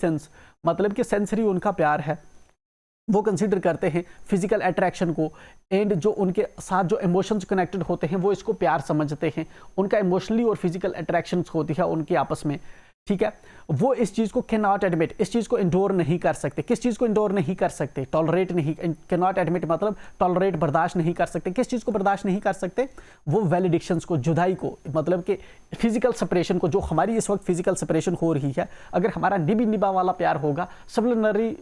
Sense, मतलब कि sensory उनका प्यार है, वो कंसीडर करते हैं फिजिकल अट्रैक्शन को, एंड जो उनके साथ जो इमोशंस कनेक्टेड होते हैं वो इसको प्यार समझते हैं। उनका इमोशनली और फिजिकल अट्रैक्शंस होती है उनके आपस में, ठीक है। वो इस चीज़ को कैन नॉट एडमिट, इस चीज़ को इंडोर नहीं कर सकते। किस चीज़ को इंडोर नहीं कर सकते? टॉलरेट नहीं, कैन नॉट एडमिट मतलब टॉलरेट, बर्दाश्त नहीं कर सकते। किस चीज़ को बर्दाश्त नहीं कर सकते? वो वैलिडिक्शंस को, जुदाई को, मतलब कि फिजिकल सेपरेशन को, जो हमारी इस वक्त फिजिकल सेपरेशन हो रही है। अगर हमारा निबी निबा वाला प्यार होगा, सुबलिनरी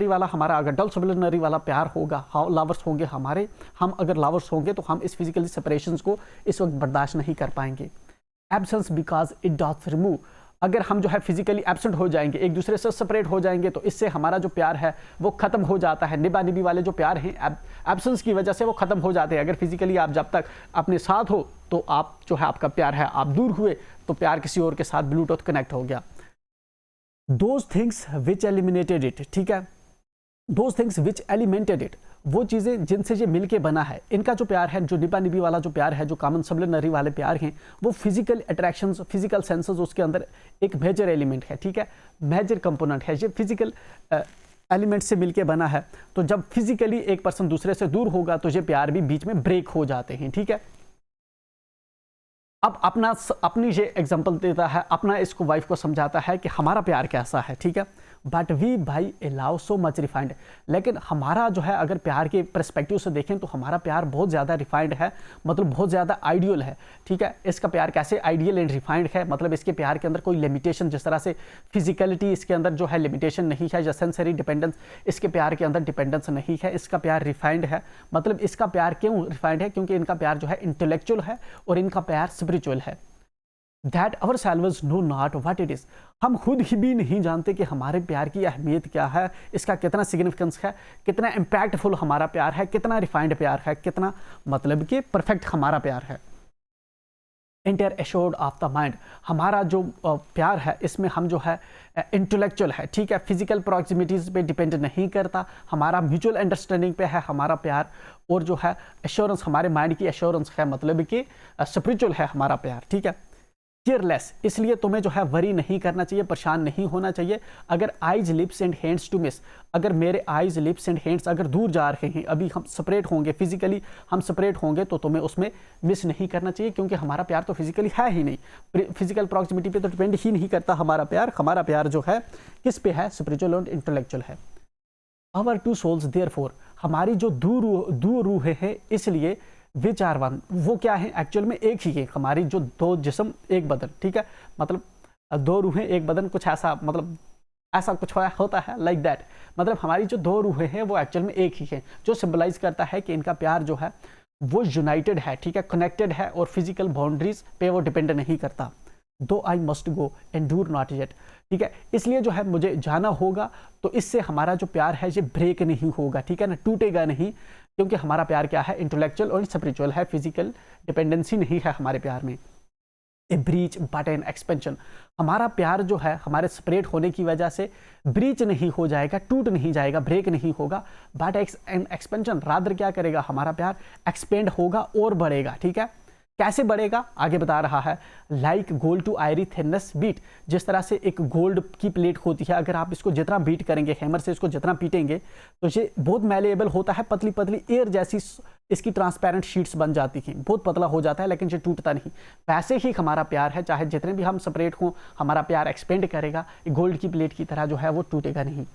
वाला हमारा, अगर डल सुबलिनरी वाला प्यार होगा, लवर्स होंगे हमारे, हम अगर लवर्स होंगे तो हम इस फिजिकली सेपरेशंस को इस वक्त बर्दाश्त नहीं कर पाएंगे। Absence because it doth remove, अगर हम जो है फिजिकली एब्सेंट हो जाएंगे, एक दूसरे से सेपरेट हो जाएंगे, तो इससे हमारा जो प्यार है वो खत्म हो जाता है। निबा निबी वाले जो प्यार हैं एब्सेंस की वजह से वो खत्म हो जाते हैं। अगर फिजिकली आप जब तक अपने साथ हो तो आप जो है आपका प्यार है, आप दूर हुए तो प्यार किसी और के साथ ब्लूटूथ कनेक्ट हो गया। Those things which eliminated it, ठीक है, दोज थिंग्स विच एलिमेंटेड इट, वो चीज़ें जिनसे ये मिलके बना है। इनका जो प्यार है, जो निबा निबी वाला जो प्यार है, जो कॉमन सबलिनरी वाले प्यार हैं, वो फिजिकल अट्रैक्शंस, फिजिकल सेंसेस उसके अंदर एक मेजर एलिमेंट है, ठीक है, मेजर कंपोनेंट है। ये फिजिकल एलिमेंट से मिलके बना है। तो जब फिजिकली एक पर्सन दूसरे से दूर होगा तो ये प्यार भी बीच में ब्रेक हो जाते हैं, ठीक है। अब अपनी ये एग्जांपल देता है, अपना इसको वाइफ को समझाता है कि हमारा प्यार कैसा है, ठीक है। बट वी भाई अलाउ सो मच रिफाइंड, लेकिन हमारा जो है अगर प्यार के पर्सपेक्टिव से देखें तो हमारा प्यार बहुत ज़्यादा रिफाइंड है, मतलब बहुत ज़्यादा आइडियल है, ठीक है। इसका प्यार कैसे आइडियल एंड रिफाइंड है, मतलब इसके प्यार के अंदर कोई लिमिटेशन, जिस तरह से फिजिकलिटी इसके अंदर जो है लिमिटेशन नहीं है, या सेंसरी डिपेंडेंस, इसके प्यार के अंदर डिपेंडेंस नहीं है। इसका प्यार रिफाइंड है, मतलब इसका प्यार क्यों रिफाइंड है? क्योंकि इनका प्यार जो है इंटेलेक्चुअल है और इनका प्यार स्पिरिचुअल है। That ourselves know not what it is, हम खुद ही भी नहीं जानते कि हमारे प्यार की अहमियत क्या है, इसका कितना सिग्निफिकेंस है, कितना इम्पैक्टफुल हमारा प्यार है, कितना रिफाइंड प्यार है, कितना मतलब कि परफेक्ट हमारा प्यार है। Inter assured of the mind, हमारा जो प्यार है इसमें हम जो है इंटेलेक्चुअल है, ठीक है, फिजिकल प्रॉक्सिमिटीज़ पे डिपेंड नहीं करता, हमारा म्यूचुअल अंडरस्टैंडिंग पे है हमारा प्यार, और जो है एश्योरेंस, हमारे माइंड की एश्योरेंस है, मतलब कि स्पिरिचुअल है हमारा प्यार, ठीक है। केयरलेस, इसलिए तुम्हें जो है वरी नहीं करना चाहिए, परेशान नहीं होना चाहिए। अगर eyes lips and hands to miss, अगर मेरे आइज लिप्स एंड हैंड्स अगर दूर जा रहे हैं, अभी हम सेपरेट होंगे, फिजिकली हम सेपरेट होंगे, तो तुम्हें उसमें मिस नहीं करना चाहिए, क्योंकि हमारा प्यार तो फिजिकली है ही नहीं, फिजिकल प्रॉक्सिमिटी पे तो डिपेंड ही नहीं करता हमारा प्यार। हमारा प्यार जो है किस पे है? स्पिरिचुअल और इंटेलेक्चुअल है। आवर टू सोल्स देयरफॉर, हमारी जो दो रूहें हैं, इसलिए विच आर वन, वो क्या है? एक्चुअल में एक ही है, हमारी जो दो जिस्म एक बदन, ठीक है, मतलब दो रूहें एक बदन, कुछ ऐसा, मतलब ऐसा कुछ होता है लाइक दैट, मतलब हमारी जो दो रूहें हैं वो एक्चुअल में एक ही है, जो सिंबलाइज करता है कि इनका प्यार जो है वो यूनाइटेड है, ठीक है, कनेक्टेड है, और फिजिकल बाउंड्रीज पे वो डिपेंड नहीं करता। Though I must go endure not yet, ठीक है, इसलिए जो है मुझे जाना होगा, तो इससे हमारा जो प्यार है ये ब्रेक नहीं होगा, ठीक है ना, टूटेगा नहीं, क्योंकि हमारा प्यार क्या है? इंटेलेक्चुअल और स्पिरिचुअल है, फिजिकल डिपेंडेंसी नहीं है हमारे प्यार में। ए ब्रीच बट एन एक्सपेंशन, हमारा प्यार जो है हमारे सेपरेट होने की वजह से ब्रीच नहीं हो जाएगा, टूट नहीं जाएगा, ब्रेक नहीं होगा, बट एन एक्सपेंशन, रादर क्या करेगा? हमारा प्यार एक्सपेंड होगा और बढ़ेगा, ठीक है। कैसे बढ़ेगा? आगे बता रहा है, like gold to airy thinness beat, जिस तरह से एक गोल्ड की प्लेट होती है, अगर आप इसको जितना बीट करेंगे, हैमर से इसको जितना पीटेंगे, तो ये बहुत मैलेबल होता है, पतली पतली एयर जैसी इसकी ट्रांसपेरेंट शीट्स बन जाती हैं, बहुत पतला हो जाता है, लेकिन ये टूटता नहीं। वैसे ही हमारा प्यार है, चाहे जितने भी हम सेपरेट हों, हमारा प्यार एक्सपेंड करेगा, गोल्ड की प्लेट की तरह जो है वो टूटेगा नहीं।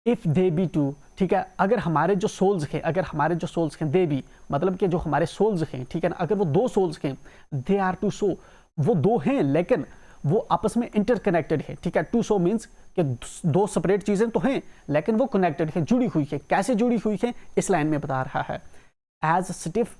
इफ़ दे बी टू, ठीक है, अगर हमारे जो सोल्स हैं, अगर हमारे जो सोल्स हैं, दे बी मतलब कि जो हमारे सोल्स हैं, ठीक है ना, अगर वो दो सोल्स हैं, दे आर टू सो, वो दो हैं लेकिन वो आपस में इंटरकनेक्टेड है, ठीक है। टू सो मीन्स कि दो सेपरेट चीज़ें तो हैं लेकिन वो कनेक्टेड है, जुड़ी हुई है। कैसे जुड़ी हुई है? इस लाइन में बता रहा है, as stiff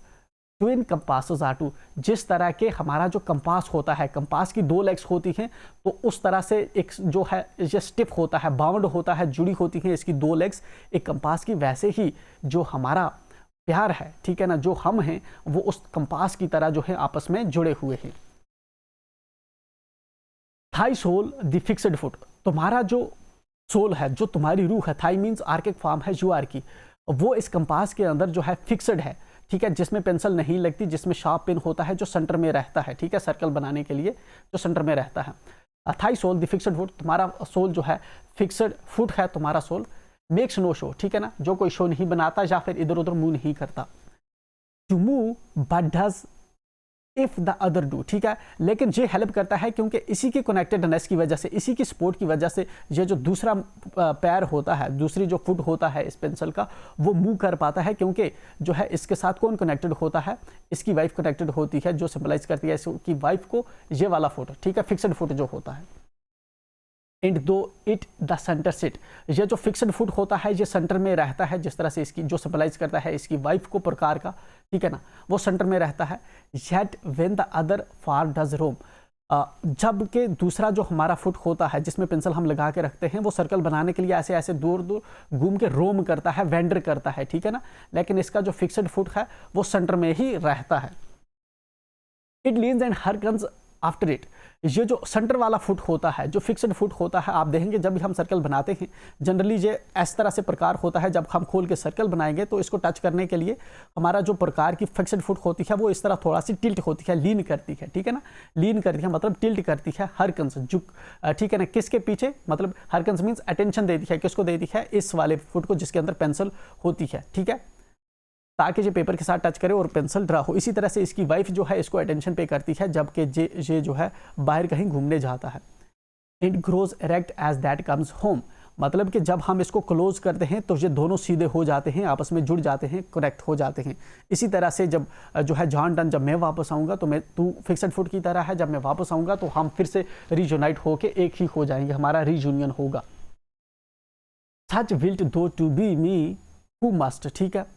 twin compasses are two, जिस तरह के हमारा जो कंपास होता है, कंपास की दो लेग्स होती हैं, तो उस तरह से एक जो है ये स्टिफ होता है, बाउंड होता है, जुड़ी होती हैं इसकी दो लेग्स एक कंपास की, वैसे ही जो हमारा प्यार है, ठीक है ना, जो हम हैं वो उस कंपास की तरह जो है आपस में जुड़े हुए हैं। Thy soul the fixed foot, तुम्हारा जो सोल है, जो तुम्हारी रूह है, थाई मीन्स आर्किक फॉर्म है यू आर की, वो इस कंपास के अंदर जो है फिक्स्ड है, ठीक है, जिसमें पेंसिल नहीं लगती, जिसमें शार्प पेन होता है, जो सेंटर में रहता है, ठीक है, सर्कल बनाने के लिए जो सेंटर में रहता है। Thy soul the fixed foot, तुम्हारा सोल जो है फिक्सड फुट है तुम्हारा सोल, मेक्स नो शो, ठीक है ना, जो कोई शो नहीं बनाता या फिर इधर उधर मूव नहीं करता। To move but does if the other do, ठीक है, लेकिन ये हेल्प करता है क्योंकि इसी की कनेक्टेडनेस की वजह से, इसी की सपोर्ट की वजह से ये जो दूसरा पैर होता है, दूसरी जो फुट होता है इस पेंसिल का, वो मूव कर पाता है, क्योंकि जो है इसके साथ कौन कनेक्टेड होता है, इसकी वाइफ कनेक्टेड होती है, जो सिंबलाइज करती है इसकी वाइफ को, ये वाला फुट, ठीक है, फिक्सड फुट जो होता है। एंड दो इट द सेंटर सिट, ये जो फिक्सड फुट होता है ये सेंटर में रहता है, जिस तरह से इसकी जो सिंबलाइज करता है इसकी वाइफ को प्रकार का, ठीक है ना, वो सेंटर में रहता है। Yet when the other far does roam, जबकि दूसरा जो हमारा फुट होता है जिसमें पेंसिल हम लगा के रखते हैं, वो सर्कल बनाने के लिए ऐसे ऐसे दूर दूर घूम के रोम करता है, वेंडर करता है, ठीक है ना, लेकिन इसका जो फिक्सड फुट है वो सेंटर में ही रहता है। It leans and hearkens after it, ये जो सेंटर वाला फुट होता है, जो फिक्सड फुट होता है, आप देखेंगे जब भी हम सर्कल बनाते हैं जनरली ये इस तरह से प्रकार होता है, जब हम खोल के सर्कल बनाएंगे तो इसको टच करने के लिए हमारा जो प्रकार की फिक्सड फुट होती है वो इस तरह थोड़ा सी टिल्ट होती है, लीन करती है, ठीक है ना, लीन करती है मतलब टिल्ट करती है, हरकन्स झुक, ठीक है ना, किसके पीछे, मतलब हरकन्स मीन्स अटेंशन देती है, किसको देती है, इस वाले फुट को जिसके अंदर पेंसिल होती है, ठीक है, ताकि ये पेपर के साथ टच करे और पेंसिल ड्रा हो। इसी तरह से इसकी वाइफ जो है इसको अटेंशन पे करती है जबकि ये जो है बाहर कहीं घूमने जाता है। It grows erect as that comes home, मतलब कि जब हम इसको क्लोज करते हैं तो ये दोनों सीधे हो जाते हैं, आपस में जुड़ जाते हैं, कनेक्ट हो जाते हैं। इसी तरह से जब जो है जॉन डन, जब मैं वापस आऊँगा तो तू फिक्सड फुट की तरह है, जब मैं वापस आऊँगा तो हम फिर से रीयूनाइट होके एक ही हो जाएंगे, हमारा रीयूनियन होगा। Such wilt thou to be me who must, ठीक है,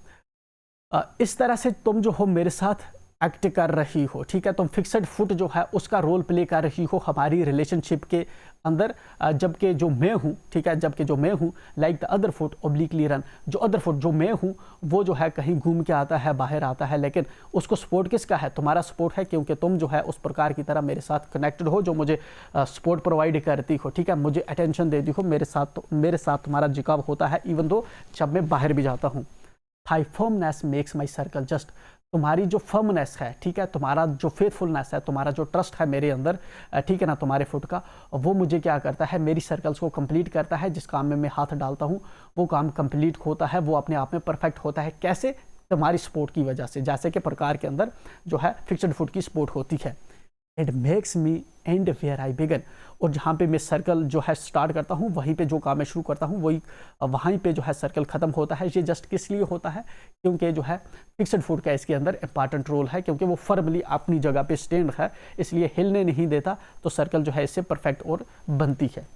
इस तरह से तुम जो हो मेरे साथ एक्ट कर रही हो, ठीक है, तुम फिक्सड फुट जो है उसका रोल प्ले कर रही हो हमारी रिलेशनशिप के अंदर, जबकि जो मैं हूँ, ठीक है, जबकि जो मैं हूँ like the other foot obliquely run, जो अदर फुट जो मैं हूँ वो जो है कहीं घूम के आता है, बाहर आता है, लेकिन उसको सपोर्ट किसका है, तुम्हारा सपोर्ट है, क्योंकि तुम जो है उस प्रकार की तरह मेरे साथ कनेक्टेड हो, जो मुझे सपोर्ट प्रोवाइड करती हो, ठीक है, मुझे अटेंशन देती हो, मेरे साथ तुम्हारा झुकाव होता है इवन दो जब मैं बाहर भी जाता हूँ। Thy firmness makes my circle just, तुम्हारी जो फर्मनेस है, ठीक है, तुम्हारा जो फेथफुलनेस है, तुम्हारा जो ट्रस्ट है मेरे अंदर, ठीक है ना, तुम्हारे फुट का, वो मुझे क्या करता है, मेरी सर्कल्स को कंप्लीट करता है। जिस काम में मैं हाथ डालता हूँ वो काम कंप्लीट होता है, वो अपने आप में परफेक्ट होता है। कैसे? तुम्हारी सपोर्ट की वजह से, जैसे कि प्रकार के अंदर जो है फिक्सड फुट की सपोर्ट होती है। It makes me end where I began, और जहाँ पे मैं सर्कल जो है स्टार्ट करता हूँ, वहीं पे जो काम मैं शुरू करता हूँ वहीं पे जो है सर्कल ख़त्म होता है। ये जस्ट किस लिए होता है? क्योंकि जो है फिक्सड फुट का इसके अंदर इंपॉर्टेंट रोल है, क्योंकि वो फर्मली अपनी जगह पे स्टैंड है, इसलिए हिलने नहीं देता, तो सर्कल जो है इससे परफेक्ट और बनती है।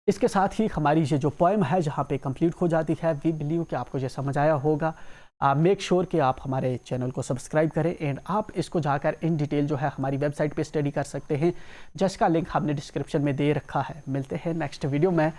इसके साथ ही हमारी ये जो पोएम है जहाँ पे कंप्लीट हो जाती है। वी बिलीव कि आपको ये समझ आया होगा। मेक श्योर कि आप हमारे चैनल को सब्सक्राइब करें एंड आप इसको जाकर इन डिटेल जो है हमारी वेबसाइट पे स्टडी कर सकते हैं, जिसका लिंक हमने डिस्क्रिप्शन में दे रखा है। मिलते हैं नेक्स्ट वीडियो में,